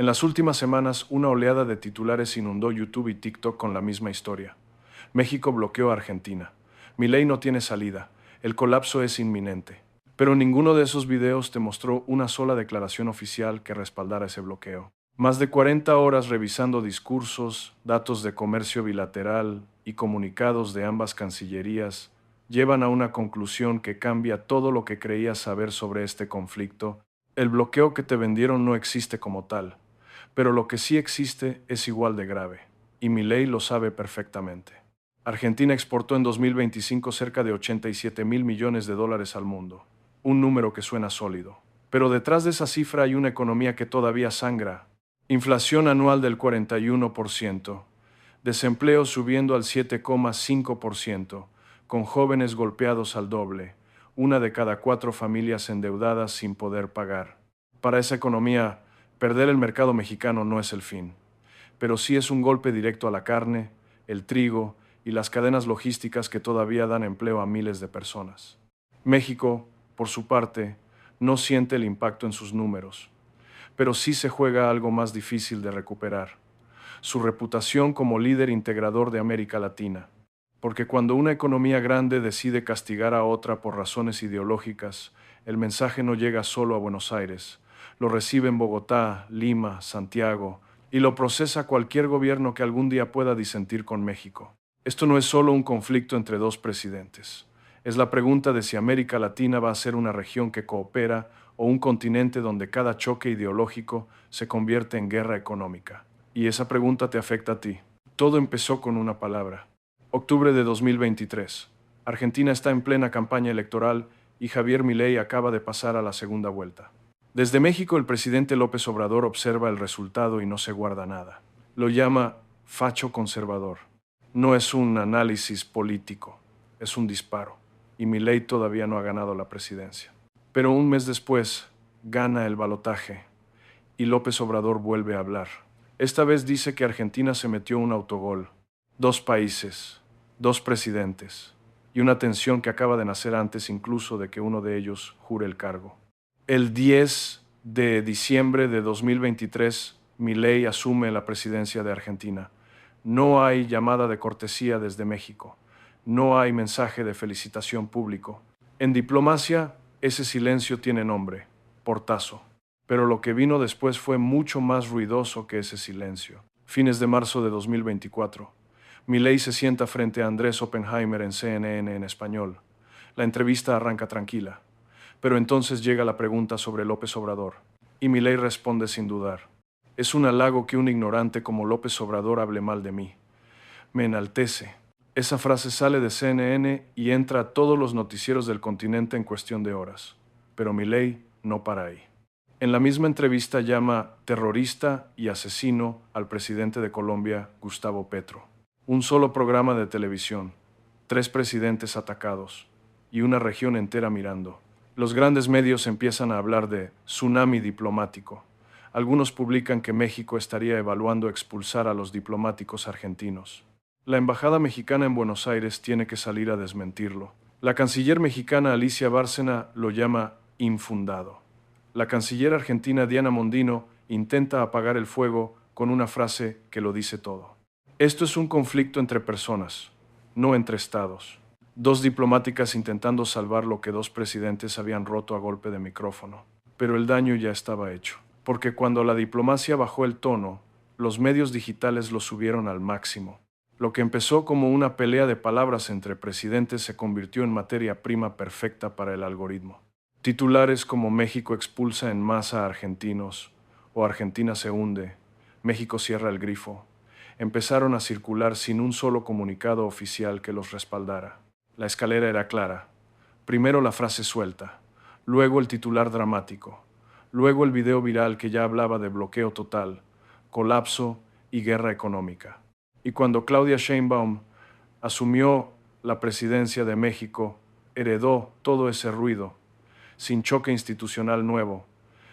En las últimas semanas, una oleada de titulares inundó YouTube y TikTok con la misma historia. México bloqueó a Argentina. Milei no tiene salida. El colapso es inminente. Pero ninguno de esos videos te mostró una sola declaración oficial que respaldara ese bloqueo. Más de 40 horas revisando discursos, datos de comercio bilateral y comunicados de ambas cancillerías llevan a una conclusión que cambia todo lo que creías saber sobre este conflicto. El bloqueo que te vendieron no existe como tal, pero lo que sí existe es igual de grave, y Milei lo sabe perfectamente. Argentina exportó en 2025 cerca de 87.000 millones de dólares al mundo, un número que suena sólido. Pero detrás de esa cifra hay una economía que todavía sangra. Inflación anual del 41%, desempleo subiendo al 7,5%, con jóvenes golpeados al doble, una de cada 4 familias endeudadas sin poder pagar. Para esa economía, perder el mercado mexicano no es el fin, pero sí es un golpe directo a la carne, el trigo y las cadenas logísticas que todavía dan empleo a miles de personas. México, por su parte, no siente el impacto en sus números, pero sí se juega algo más difícil de recuperar: su reputación como líder integrador de América Latina. Porque cuando una economía grande decide castigar a otra por razones ideológicas, el mensaje no llega solo a Buenos Aires, lo recibe en Bogotá, Lima, Santiago, y lo procesa cualquier gobierno que algún día pueda disentir con México. Esto no es solo un conflicto entre dos presidentes. Es la pregunta de si América Latina va a ser una región que coopera o un continente donde cada choque ideológico se convierte en guerra económica. Y esa pregunta te afecta a ti. Todo empezó con una palabra. Octubre de 2023. Argentina está en plena campaña electoral y Javier Milei acaba de pasar a la segunda vuelta. Desde México, el presidente López Obrador observa el resultado y no se guarda nada. Lo llama facho conservador. No es un análisis político, es un disparo. Y Milei todavía no ha ganado la presidencia. Pero un mes después, gana el balotaje y López Obrador vuelve a hablar. Esta vez dice que Argentina se metió un autogol. 2 países, 2 presidentes, y una tensión que acaba de nacer antes incluso de que uno de ellos jure el cargo. El 10 de diciembre de 2023, Milei asume la presidencia de Argentina. No hay llamada de cortesía desde México. No hay mensaje de felicitación público. En diplomacia, ese silencio tiene nombre: portazo. Pero lo que vino después fue mucho más ruidoso que ese silencio. Fines de marzo de 2024. Milei se sienta frente a Andrés Oppenheimer en CNN en español. La entrevista arranca tranquila, pero entonces llega la pregunta sobre López Obrador, y Milei responde sin dudar: es un halago que un ignorante como López Obrador hable mal de mí. Me enaltece. Esa frase sale de CNN y entra a todos los noticieros del continente en cuestión de horas. Pero Milei no para ahí. En la misma entrevista llama terrorista y asesino al presidente de Colombia, Gustavo Petro. Un solo programa de televisión, 3 presidentes atacados y una región entera mirando. Los grandes medios empiezan a hablar de tsunami diplomático. Algunos publican que México estaría evaluando expulsar a los diplomáticos argentinos. La embajada mexicana en Buenos Aires tiene que salir a desmentirlo. La canciller mexicana Alicia Bárcena lo llama infundado. La canciller argentina Diana Mondino intenta apagar el fuego con una frase que lo dice todo. Esto es un conflicto entre personas, no entre estados. 2 diplomáticas intentando salvar lo que 2 presidentes habían roto a golpe de micrófono. Pero el daño ya estaba hecho. Porque cuando la diplomacia bajó el tono, los medios digitales lo subieron al máximo. Lo que empezó como una pelea de palabras entre presidentes se convirtió en materia prima perfecta para el algoritmo. Titulares como México expulsa en masa a argentinos o Argentina se hunde, México cierra el grifo, empezaron a circular sin un solo comunicado oficial que los respaldara. La escalera era clara. Primero la frase suelta, luego el titular dramático, luego el video viral que ya hablaba de bloqueo total, colapso y guerra económica. Y cuando Claudia Sheinbaum asumió la presidencia de México, heredó todo ese ruido, sin choque institucional nuevo,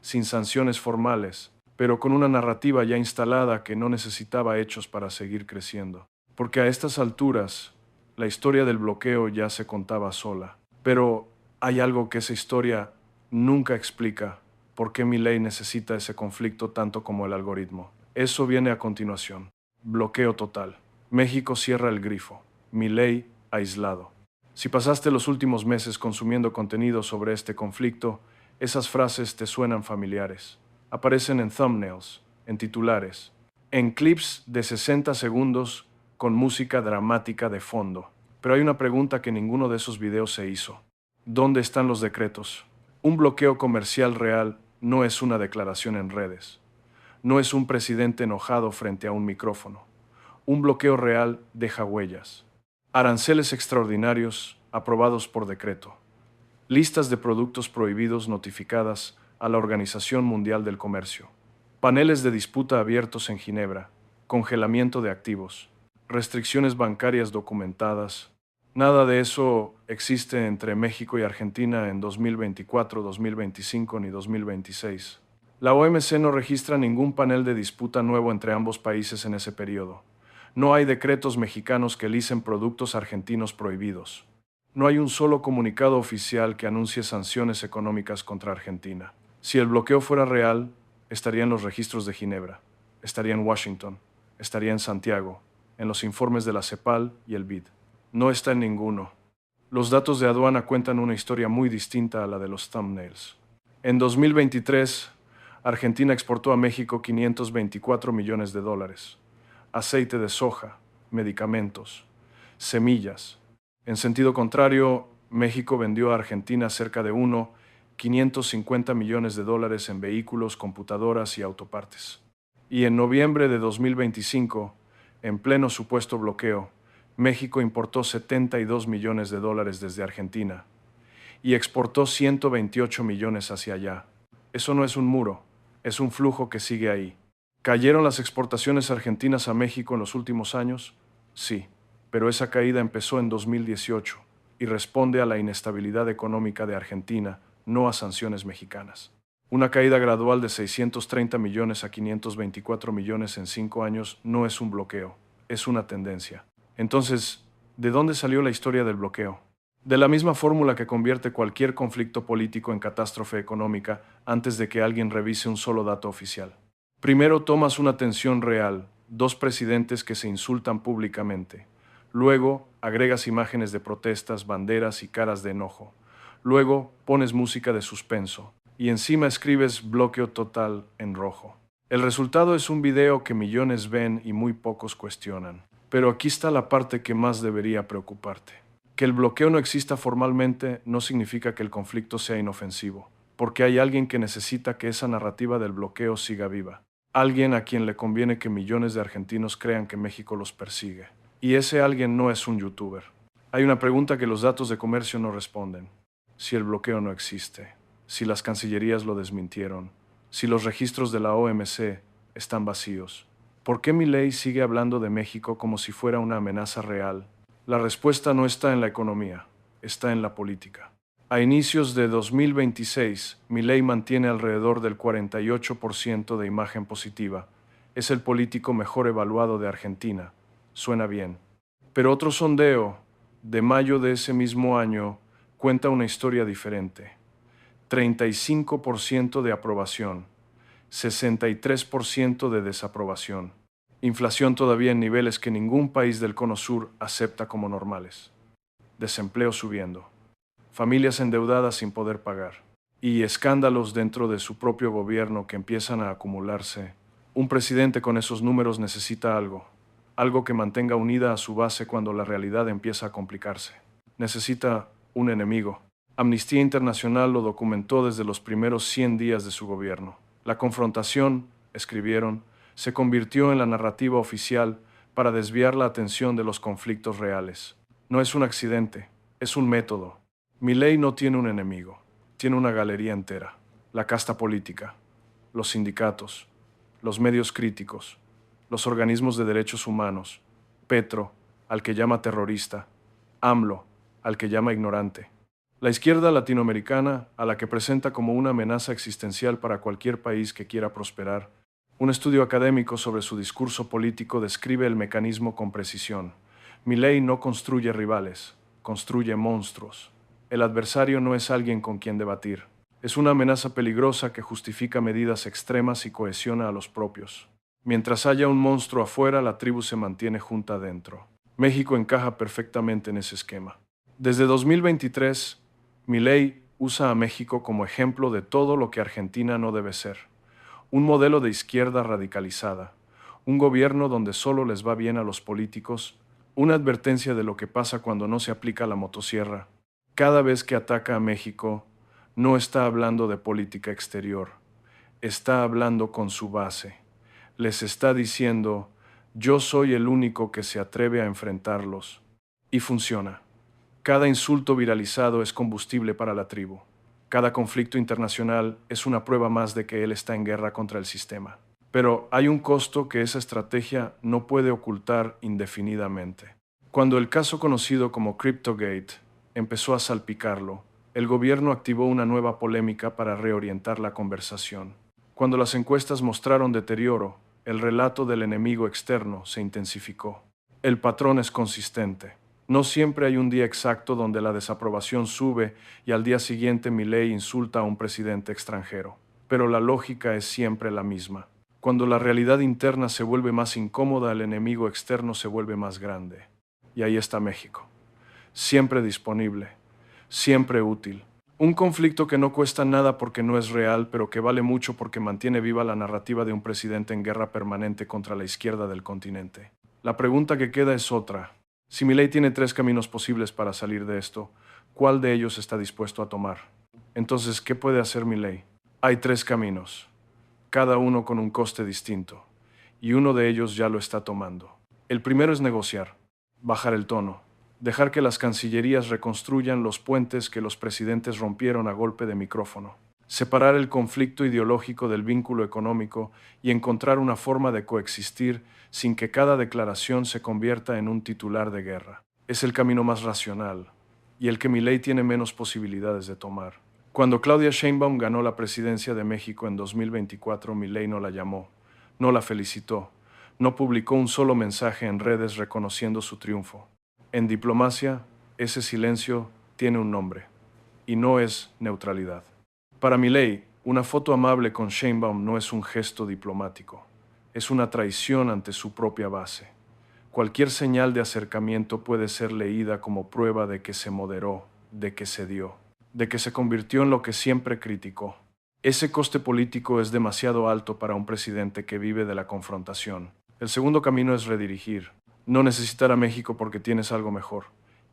sin sanciones formales, pero con una narrativa ya instalada que no necesitaba hechos para seguir creciendo. Porque a estas alturas, la historia del bloqueo ya se contaba sola. Pero hay algo que esa historia nunca explica: ¿Por qué Milei necesita ese conflicto tanto como el algoritmo? Eso viene a continuación. Bloqueo total. México cierra el grifo. Milei aislado. Si pasaste los últimos meses consumiendo contenido sobre este conflicto, esas frases te suenan familiares. Aparecen en thumbnails, en titulares, en clips de 60 segundos con música dramática de fondo. Pero hay una pregunta que ninguno de esos videos se hizo. ¿Dónde están los decretos? Un bloqueo comercial real no es una declaración en redes. No es un presidente enojado frente a un micrófono. Un bloqueo real deja huellas. Aranceles extraordinarios aprobados por decreto. Listas de productos prohibidos notificadas a la Organización Mundial del Comercio. Paneles de disputa abiertos en Ginebra. Congelamiento de activos. Restricciones bancarias documentadas. Nada de eso existe entre México y Argentina en 2024, 2025 ni 2026. La OMC no registra ningún panel de disputa nuevo entre ambos países en ese periodo. No hay decretos mexicanos que licen productos argentinos prohibidos. No hay un solo comunicado oficial que anuncie sanciones económicas contra Argentina. Si el bloqueo fuera real, estaría en los registros de Ginebra, estaría en Washington, estaría en Santiago, en los informes de la CEPAL y el BID. No está en ninguno. Los datos de aduana cuentan una historia muy distinta a la de los thumbnails. En 2023, Argentina exportó a México $524 millones. Aceite de soja, medicamentos, semillas. En sentido contrario, México vendió a Argentina cerca de $550 millones en vehículos, computadoras y autopartes. Y en noviembre de 2025, en pleno supuesto bloqueo, México importó $72 millones desde Argentina y exportó 128 millones hacia allá. Eso no es un muro, es un flujo que sigue ahí. ¿Cayeron las exportaciones argentinas a México en los últimos años? Sí, pero esa caída empezó en 2018 y responde a la inestabilidad económica de Argentina, no a sanciones mexicanas. Una caída gradual de 630 millones a 524 millones en 5 años no es un bloqueo, es una tendencia. Entonces, ¿de dónde salió la historia del bloqueo? De la misma fórmula que convierte cualquier conflicto político en catástrofe económica antes de que alguien revise un solo dato oficial. Primero tomas una tensión real, dos presidentes que se insultan públicamente. Luego agregas imágenes de protestas, banderas y caras de enojo. Luego pones música de suspenso. Y encima escribes bloqueo total en rojo. El resultado es un video que millones ven y muy pocos cuestionan. Pero aquí está la parte que más debería preocuparte. Que el bloqueo no exista formalmente no significa que el conflicto sea inofensivo, porque hay alguien que necesita que esa narrativa del bloqueo siga viva. Alguien a quien le conviene que millones de argentinos crean que México los persigue. Y ese alguien no es un youtuber. Hay una pregunta que los datos de comercio no responden. Si el bloqueo no existe, si las cancillerías lo desmintieron, si los registros de la OMC están vacíos, ¿por qué Milei sigue hablando de México como si fuera una amenaza real? La respuesta no está en la economía, está en la política. A inicios de 2026, Milei mantiene alrededor del 48% de imagen positiva. Es el político mejor evaluado de Argentina. Suena bien. Pero otro sondeo, de mayo de ese mismo año, cuenta una historia diferente. 35% de aprobación, 63% de desaprobación. Inflación todavía en niveles que ningún país del Cono Sur acepta como normales. Desempleo subiendo. Familias endeudadas sin poder pagar. Y escándalos dentro de su propio gobierno que empiezan a acumularse. Un presidente con esos números necesita algo. Algo que mantenga unida a su base cuando la realidad empieza a complicarse. Necesita un enemigo. Amnistía Internacional lo documentó desde los primeros 100 días de su gobierno. La confrontación, escribieron, se convirtió en la narrativa oficial para desviar la atención de los conflictos reales. No es un accidente, es un método. Milei no tiene un enemigo, tiene una galería entera. La casta política, los sindicatos, los medios críticos, los organismos de derechos humanos, Petro, al que llama terrorista, AMLO, al que llama ignorante. La izquierda latinoamericana, a la que presenta como una amenaza existencial para cualquier país que quiera prosperar. Un estudio académico sobre su discurso político describe el mecanismo con precisión. Milei no construye rivales, construye monstruos. El adversario no es alguien con quien debatir. Es una amenaza peligrosa que justifica medidas extremas y cohesiona a los propios. Mientras haya un monstruo afuera, la tribu se mantiene junta adentro. México encaja perfectamente en ese esquema. Desde 2023, Milei usa a México como ejemplo de todo lo que Argentina no debe ser. Un modelo de izquierda radicalizada, un gobierno donde solo les va bien a los políticos, una advertencia de lo que pasa cuando no se aplica la motosierra. Cada vez que ataca a México, no está hablando de política exterior, está hablando con su base. Les está diciendo, yo soy el único que se atreve a enfrentarlos. Y funciona. Cada insulto viralizado es combustible para la tribu. Cada conflicto internacional es una prueba más de que él está en guerra contra el sistema. Pero hay un costo que esa estrategia no puede ocultar indefinidamente. Cuando el caso conocido como CryptoGate empezó a salpicarlo, el gobierno activó una nueva polémica para reorientar la conversación. Cuando las encuestas mostraron deterioro, el relato del enemigo externo se intensificó. El patrón es consistente. No siempre hay un día exacto donde la desaprobación sube y al día siguiente Milei insulta a un presidente extranjero. Pero la lógica es siempre la misma. Cuando la realidad interna se vuelve más incómoda, el enemigo externo se vuelve más grande. Y ahí está México. Siempre disponible, siempre útil. Un conflicto que no cuesta nada porque no es real, pero que vale mucho porque mantiene viva la narrativa de un presidente en guerra permanente contra la izquierda del continente. La pregunta que queda es otra. Si Milei tiene 3 caminos posibles para salir de esto, ¿cuál de ellos está dispuesto a tomar? Entonces, ¿qué puede hacer Milei? Hay 3 caminos, cada uno con un coste distinto, y uno de ellos ya lo está tomando. El primero es negociar, bajar el tono, dejar que las cancillerías reconstruyan los puentes que los presidentes rompieron a golpe de micrófono, separar el conflicto ideológico del vínculo económico y encontrar una forma de coexistir sin que cada declaración se convierta en un titular de guerra. Es el camino más racional y el que Milei tiene menos posibilidades de tomar. Cuando Claudia Sheinbaum ganó la presidencia de México en 2024, Milei no la llamó, no la felicitó, no publicó un solo mensaje en redes reconociendo su triunfo. En diplomacia, ese silencio tiene un nombre, y no es neutralidad. Para Milei, una foto amable con Sheinbaum no es un gesto diplomático, es una traición ante su propia base. Cualquier señal de acercamiento puede ser leída como prueba de que se moderó, de que cedió, de que se convirtió en lo que siempre criticó. Ese coste político es demasiado alto para un presidente que vive de la confrontación. El segundo camino es redirigir. No necesitar a México porque tienes algo mejor.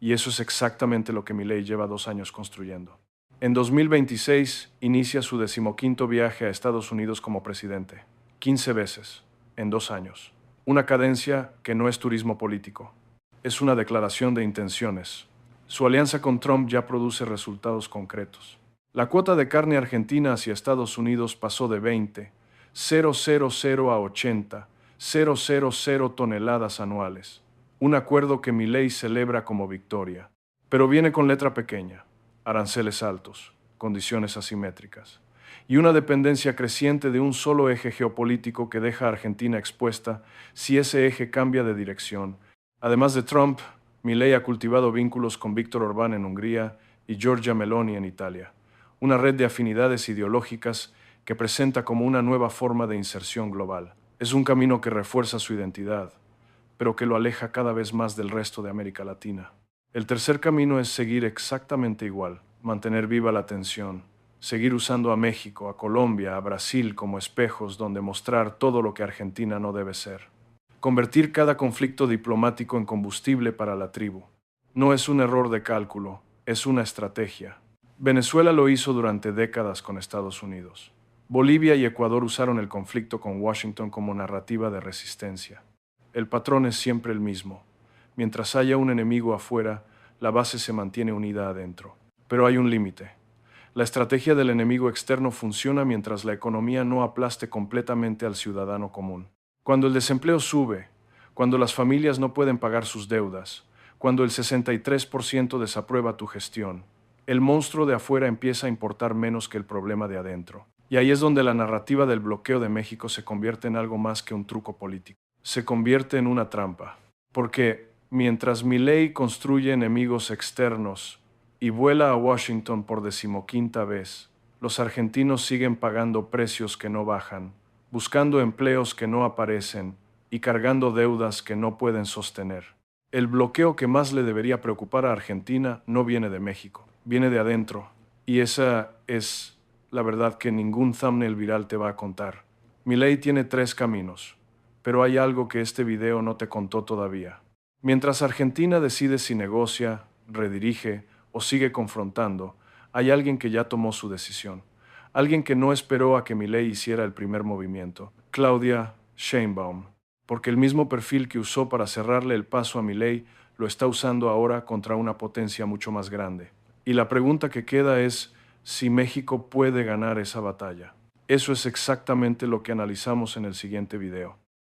Y eso es exactamente lo que Milei lleva 2 años construyendo. En 2026 inicia su 15º viaje a Estados Unidos como presidente. 15 veces, en 2 años. Una cadencia que no es turismo político. Es una declaración de intenciones. Su alianza con Trump ya produce resultados concretos. La cuota de carne argentina hacia Estados Unidos pasó de 20,000 a 80,000 toneladas anuales. Un acuerdo que Milei celebra como victoria. Pero viene con letra pequeña, aranceles altos, condiciones asimétricas y una dependencia creciente de un solo eje geopolítico que deja a Argentina expuesta si ese eje cambia de dirección. Además de Trump, Milei ha cultivado vínculos con Víctor Orbán en Hungría y Giorgia Meloni en Italia, una red de afinidades ideológicas que presenta como una nueva forma de inserción global. Es un camino que refuerza su identidad, pero que lo aleja cada vez más del resto de América Latina. El tercer camino es seguir exactamente igual, mantener viva la tensión, seguir usando a México, a Colombia, a Brasil como espejos donde mostrar todo lo que Argentina no debe ser. Convertir cada conflicto diplomático en combustible para la tribu. No es un error de cálculo, es una estrategia. Venezuela lo hizo durante décadas con Estados Unidos. Bolivia y Ecuador usaron el conflicto con Washington como narrativa de resistencia. El patrón es siempre el mismo. Mientras haya un enemigo afuera, la base se mantiene unida adentro. Pero hay un límite. La estrategia del enemigo externo funciona mientras la economía no aplaste completamente al ciudadano común. Cuando el desempleo sube, cuando las familias no pueden pagar sus deudas, cuando el 63% desaprueba tu gestión, el monstruo de afuera empieza a importar menos que el problema de adentro. Y ahí es donde la narrativa del bloqueo de México se convierte en algo más que un truco político. Se convierte en una trampa. Porque mientras Milei construye enemigos externos y vuela a Washington por 15ª vez, Los argentinos siguen pagando precios que no bajan, buscando empleos que no aparecen y cargando deudas que no pueden sostener. El bloqueo que más le debería preocupar a Argentina no viene de México, viene de adentro. Y esa es la verdad que ningún thumbnail viral te va a contar. Milei tiene 3 caminos, pero hay algo que este video no te contó todavía. Mientras Argentina decide si negocia, redirige o sigue confrontando, hay alguien que ya tomó su decisión. Alguien que no esperó a que Milei hiciera el primer movimiento. Claudia Sheinbaum. Porque el mismo perfil que usó para cerrarle el paso a Milei lo está usando ahora contra una potencia mucho más grande. Y la pregunta que queda es si México puede ganar esa batalla. Eso es exactamente lo que analizamos en el siguiente video.